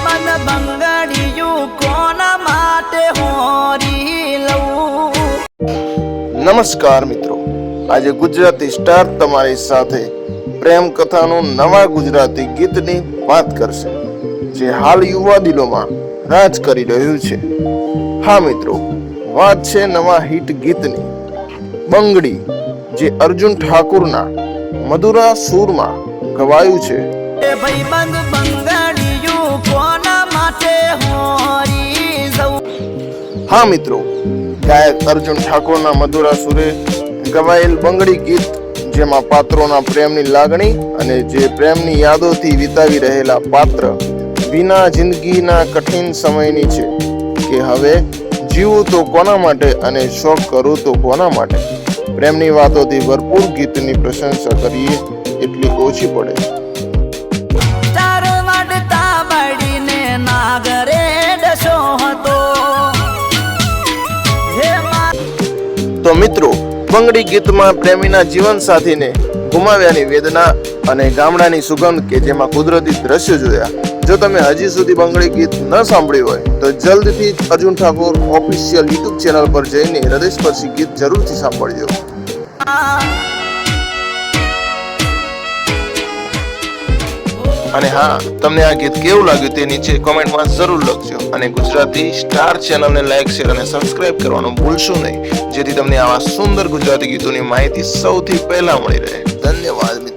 મન બંગડિયું કોના માટે હોરી લઉં। નમસ્કાર મિત્રો, આજે ગુજરાતી સ્ટાર તમારી સાથે પ્રેમ કથાનું નવા ગુજરાતી ગીતની વાત કરશે, જે હાલ યુવા દિલોમાં રાજ કરી રહ્યું છે। હા મિત્રો, વાત છે નવા હિટ ગીતની, બંગડી, જે અર્જુન ઠાકુરના મધુરા સૂરમાં ગવાયું છે। એ ભાઈબંધ બંગડિયું કોના માટે હોરી જઉં। હા મિત્રો, ગાયક અર્જુન ઠાકોરના મધુરા સુરે ગવાયેલ બંગડી ગીત, જેમાં પાત્રોના પ્રેમની લાગણી અને જે પ્રેમની યાદોથી વિતાવી રહેલા પાત્ર વિના જિંદગીના કઠિન સમયની છે કે હવે જીવું તો કોના માટે અને શોખ કરું તો કોના માટે, પ્રેમની વાતોથી ભરપૂર ગીતની પ્રશંસા કરીએ એટલી ઓછી પડે। ચાર વાડતા બળીને નાગરે ડસો હતો। તો મિત્રો, બંગડી ગીતમાં પ્રેમીના જીવન સાથીને ગુમાવ્યાની વેદના અને ગામડાની સુગંધ કે જેમાં કુદરતી દ્રશ્યો જોયા। જો તમે હજી સુધી બંગડી ગીત ન સાંભળ્યું હોય તો જલ્દીથી Arjun Thakor official YouTube channel પર જઈને હૃદયસ્પર્શી ગીત જરૂરથી સાંભળજો। અને હા, તમને આ ગીત કેવું લાગ્યું તે નીચે કોમેન્ટમાં જરૂર લખજો, અને ગુજરાતી સ્ટાર ચેનલને લાઈક, શેર અને સબસ્ક્રાઇબ કરવાનું ભૂલશો નહીં, જેથી તમને આવા સુંદર ગુજરાતી ગીતોની માહિતી સૌથી પહેલા મળી રહે। ધન્યવાદ મિત્રો।